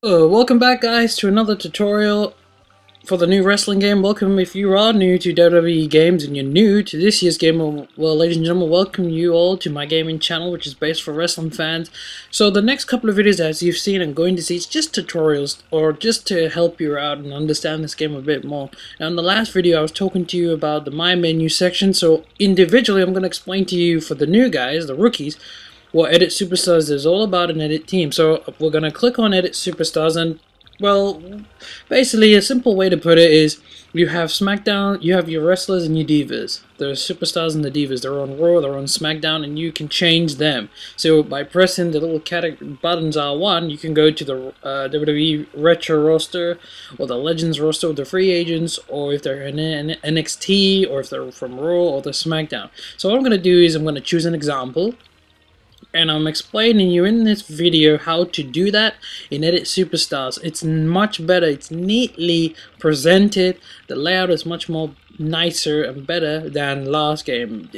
Welcome back guys to another tutorial for the new wrestling game. Welcome if you are new to WWE games and you're new to this year's game. Well, ladies and gentlemen, welcome you all to my gaming channel, which is based for wrestling fans. So the next couple of videos, as you've seen and going to see, it's just tutorials or just to help you out and understand this game a bit more. Now in the last video I was talking to you about the My Menu section, so individually I'm going to explain to you for the new guys, the rookies, what Edit Superstars is all about and Edit Team. So we're going to click on Edit Superstars, and well, basically a simple way to put it is you have SmackDown, you have your wrestlers and your divas. The superstars and the divas, they're on Raw, they're on SmackDown, and you can change them. So by pressing the little buttons R1, you can go to the WWE Retro roster, or the Legends roster with the free agents, or if they're in NXT, or if they're from Raw or the SmackDown. So what I'm going to do is I'm going to choose an example, and I'm explaining you in this video how to do that in Edit Superstars. It's much better, it's neatly presented, the layout is much more nicer and better than last game.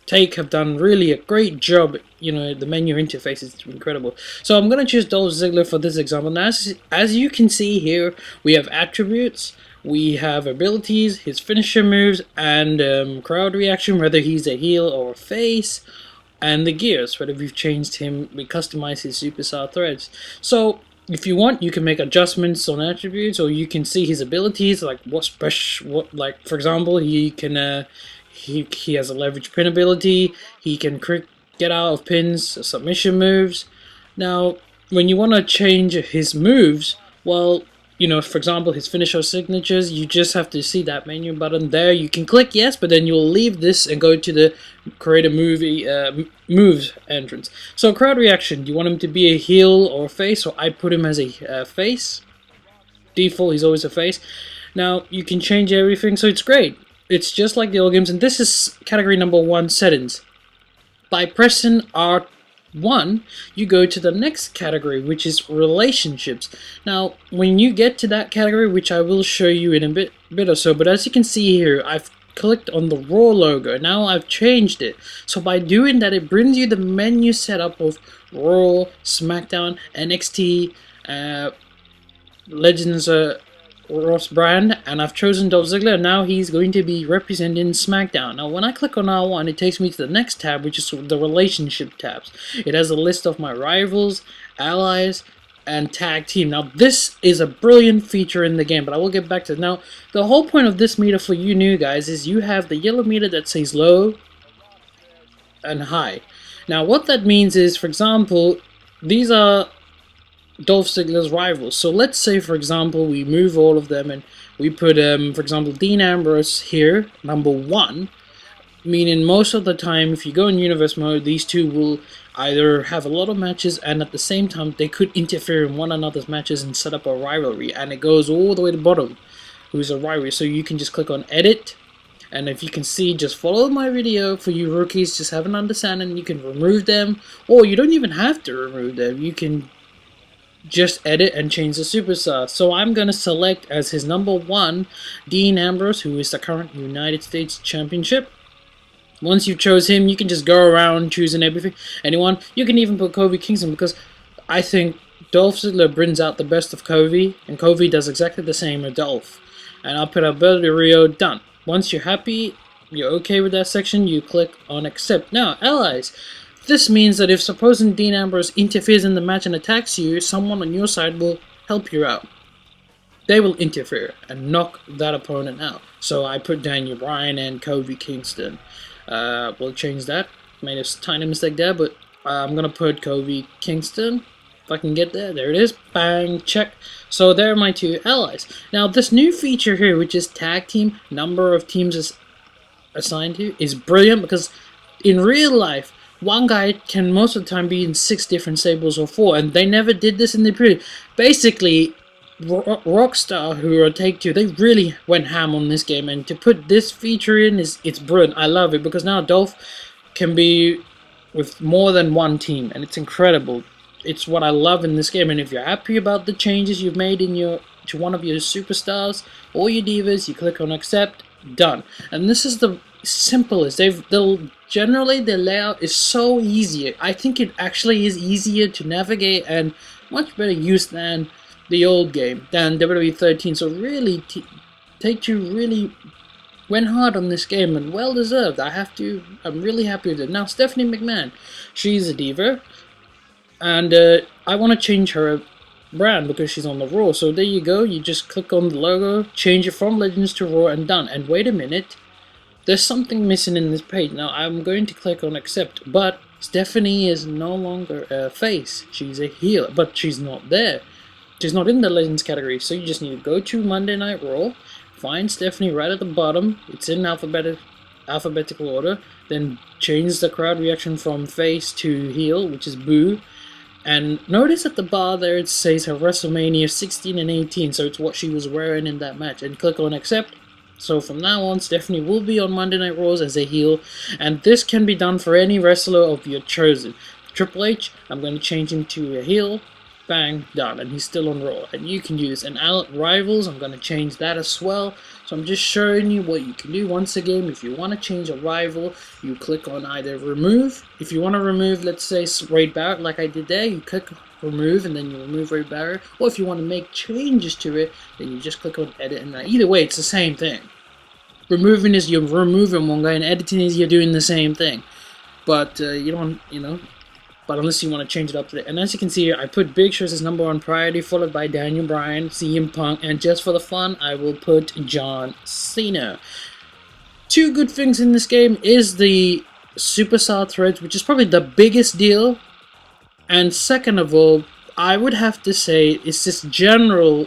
Take have done really a great job, you know, the menu interface is incredible. So I'm going to choose Dolph Ziggler for this example. Now as you can see here, we have attributes, we have abilities, his finisher moves, and crowd reaction, whether he's a heel or a face, and the gears, whether we've changed him, we customize his superstar threads. So if you want, you can make adjustments on attributes, or you can see his abilities, like like for example, he can he has a leverage pin ability, he can get out of pins, submission moves. Now when you want to change his moves, well, you know, for example, his finisher signatures, you just have to see that menu button there. You can click yes, but then you'll leave this and go to the create a movie moves entrance. So crowd reaction, do you want him to be a heel or a face? So I put him as a face. Default, he's always a face. Now you can change everything, so it's great. It's just like the old games, and this is category number 1, settings. By pressing R1, you go to the next category, which is relationships. Now when you get to that category, which I will show you in a bit or so, but as you can see here, I've clicked on the Raw logo. Now I've changed it. So by doing that, it brings you the menu setup of Raw, SmackDown, NXT, Legends Ross brand, and I've chosen Dolph Ziggler. Now he's going to be representing SmackDown. Now when I click on R1, it takes me to the next tab, which is the relationship tabs. It has a list of my rivals, allies, and tag team. Now this is a brilliant feature in the game, but I will get back to it. Now the whole point of this meter for you new guys is you have the yellow meter that says low and high. Now what that means is, for example, these are Dolph Ziggler's rivals. So let's say, for example, we move all of them and we put, for example, Dean Ambrose here, number 1, meaning most of the time, if you go in universe mode, these two will either have a lot of matches, and at the same time, they could interfere in one another's matches and set up a rivalry, and it goes all the way to the bottom, who's a rivalry. So you can just click on Edit, and if you can see, just follow my video for you rookies, just have an understanding. You can remove them, or you don't even have to remove them. You can just edit and change the superstar. So I'm going to select as his number 1 Dean Ambrose, who is the current United States Championship. Once you chose him, you can just go around choosing anyone. You can even put Kofi Kingston, because I think Dolph Ziggler brings out the best of Kofi, and Kofi does exactly the same with Dolph. And I'll put Alberto Del Rio, done. Once you're happy, you're okay with that section, you click on accept. Now, allies. This means that if supposing Dean Ambrose interferes in the match and attacks you, someone on your side will help you out. They will interfere and knock that opponent out. So I put Daniel Bryan and Kofi Kingston. We'll change that. Made a tiny mistake there, but I'm going to put Kofi Kingston. If I can get there, there it is. Bang, check. So there are my 2 allies. Now this new feature here, which is tag team, number of teams is assigned to, is brilliant, because in real life, one guy can most of the time be in 6 different stables or 4, and they never did this in the period. Basically, Rockstar, who are Take-Two, they really went ham on this game, and to put this feature in, it's brilliant. I love it, because now Dolph can be with more than one team, and it's incredible. It's what I love in this game, and if you're happy about the changes you've made in to one of your superstars or your divas, you click on accept, done. And this is the simplest. Generally the layout is so easy. I think it actually is easier to navigate and much better use than the old game, than WWE 13. So really, Take-Two really went hard on this game, and well deserved. I'm really happy with it. Now, Stephanie McMahon, she's a diva, and I want to change her brand because she's on the Raw. So there you go, you just click on the logo, change it from Legends to Raw, and done. And wait a minute, there's something missing in this page. Now, I'm going to click on accept, but Stephanie is no longer a face. She's a heel, but she's not there. She's not in the Legends category, so you just need to go to Monday Night Raw, find Stephanie right at the bottom. It's in alphabetical order. Then change the crowd reaction from face to heel, which is boo. And notice at the bar there it says her WrestleMania 16 and 18, so it's what she was wearing in that match. And click on accept. So from now on, Stephanie will be on Monday Night Raws as a heel, and this can be done for any wrestler of your chosen. Triple H, I'm going to change him to a heel. Bang, done, and he's still on Raw, and you can do this. And Rivals, I'm going to change that as well. So I'm just showing you what you can do once again. If you want to change a rival, you click on either remove. If you want to remove, let's say, Wade Barrett, like I did there, you click remove, and then you remove Wade Barrett. Or if you want to make changes to it, then you just click on edit, and either way, it's the same thing. Removing is you're removing one guy, and editing is you're doing the same thing. But you don't, but unless you want to change it up to it. And as you can see here, I put Big Show as number 1 priority, followed by Daniel Bryan, CM Punk, and just for the fun, I will put John Cena. Two good things in this game is the Superstar Threads, which is probably the biggest deal. And second of all, I would have to say, it's just general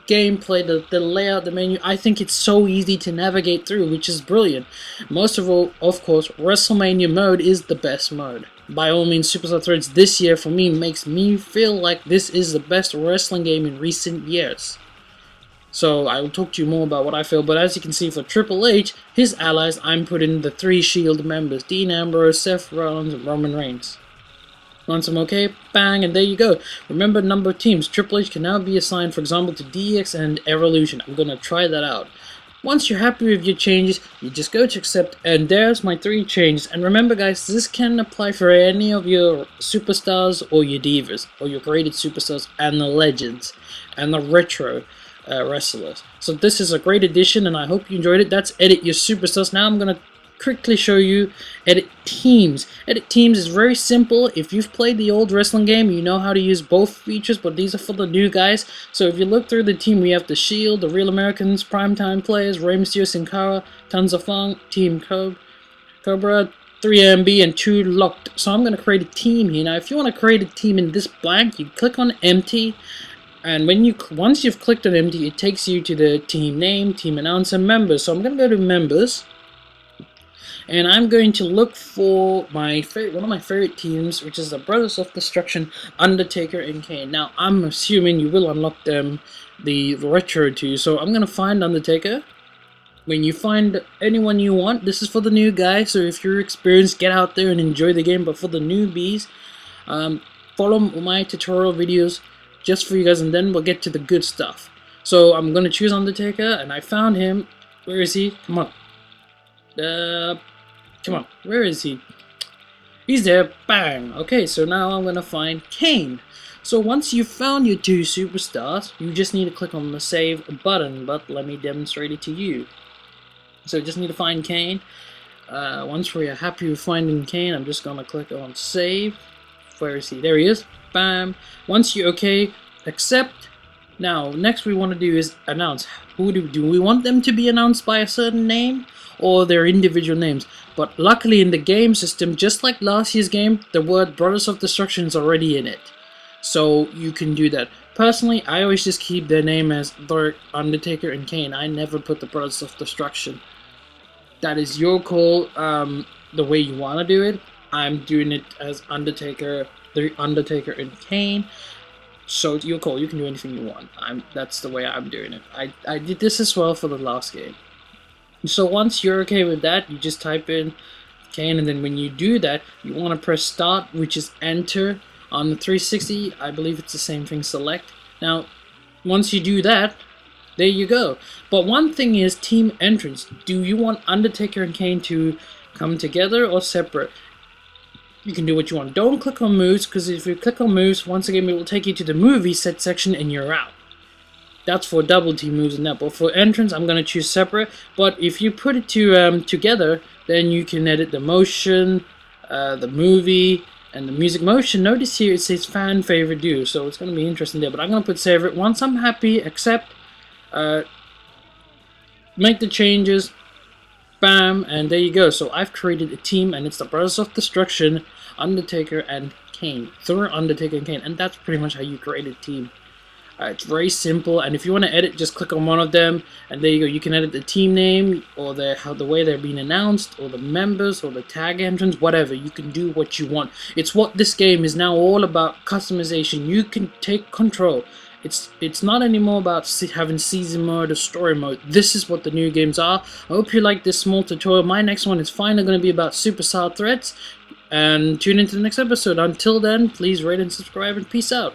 gameplay, the layout, the menu. I think it's so easy to navigate through, which is brilliant. Most of all, of course, WrestleMania mode is the best mode. By all means, Superstar Threads this year for me makes me feel like this is the best wrestling game in recent years. So I will talk to you more about what I feel, but as you can see for Triple H, his allies, I'm putting the 3 Shield members, Dean Ambrose, Seth Rollins, and Roman Reigns. Once I'm okay, bang, and there you go. Remember number of teams. Triple H can now be assigned, for example, to DX and Evolution. I'm going to try that out. Once you're happy with your changes, you just go to accept, and there's my 3 changes. And remember guys, this can apply for any of your superstars or your divas, or your graded superstars and the legends, and the retro wrestlers. So this is a great addition, and I hope you enjoyed it. That's edit your superstars. Now I'm going to quickly show you edit teams. Edit teams is very simple. If you've played the old wrestling game, you know how to use both features, but these are for the new guys. So if you look through the team, we have the Shield, the Real Americans, Primetime Players, Rey Mysterio, Sin Cara, Tons of Funk, Team Cobra, 3MB, and 2 Locked. So I'm going to create a team here. Now if you want to create a team in this blank, you click on empty, and once you've clicked on empty, it takes you to the team name, team announcer, members. So I'm going to go to members, and I'm going to look for one of my favorite teams, which is the Brothers of Destruction, Undertaker, and Kane. Now, I'm assuming you will unlock them, the retro too. So I'm going to find Undertaker. When you find anyone you want, this is for the new guy. So if you're experienced, get out there and enjoy the game. But for the newbies, follow my tutorial videos just for you guys, and then we'll get to the good stuff. So I'm going to choose Undertaker, and I found him. Where is he? Come on. Come on, where is he? He's there, bang! Okay, so now I'm gonna find Kane. So once you've found your 2 superstars, you just need to click on the save button, but let me demonstrate it to you. So just need to find Kane. Once we're happy with finding Kane, I'm just gonna click on save. Where is he? There he is, bam! Once you're okay, accept. Now, next we want to do is announce. Who do we want them to be announced by a certain name, or their individual names? But luckily in the game system, just like last year's game, the word Brothers of Destruction is already in it. So you can do that. Personally, I always just keep their name as The Undertaker and Kane. I never put the Brothers of Destruction. That is your call, the way you want to do it. I'm doing it as Undertaker, The Undertaker and Kane. So it's your call. You can do anything you want. That's the way I'm doing it. I did this as well for the last game. So once you're okay with that, you just type in Kane, and then when you do that, you want to press start, which is enter. On the 360, I believe it's the same thing, select. Now, once you do that, there you go. But one thing is team entrance. Do you want Undertaker and Kane to come together or separate? You can do what you want. Don't click on moves, because if you click on moves, once again it will take you to the movie set section and you're out. That's for double team moves and that. But for entrance, I'm gonna choose separate. But if you put it to together, then you can edit the motion, the movie, and the music motion. Notice here it says fan favorite do, so it's gonna be interesting there. But I'm gonna put save it. Once I'm happy, accept, make the changes. Bam, and there you go. So I've created a team, and it's the Brothers of Destruction, Undertaker, and Kane. Thor, Undertaker, and Kane, and that's pretty much how you create a team. It's very simple, and if you want to edit, just click on one of them, and there you go. You can edit the team name, or the way they're being announced, or the members, or the tag entrance, whatever. You can do what you want. It's what this game is now all about, customization. You can take control. It's not anymore about having season mode or story mode. This is what the new games are. I hope you like this small tutorial. My next one is finally going to be about superstar threats. And tune into the next episode. Until then, please rate and subscribe, and peace out.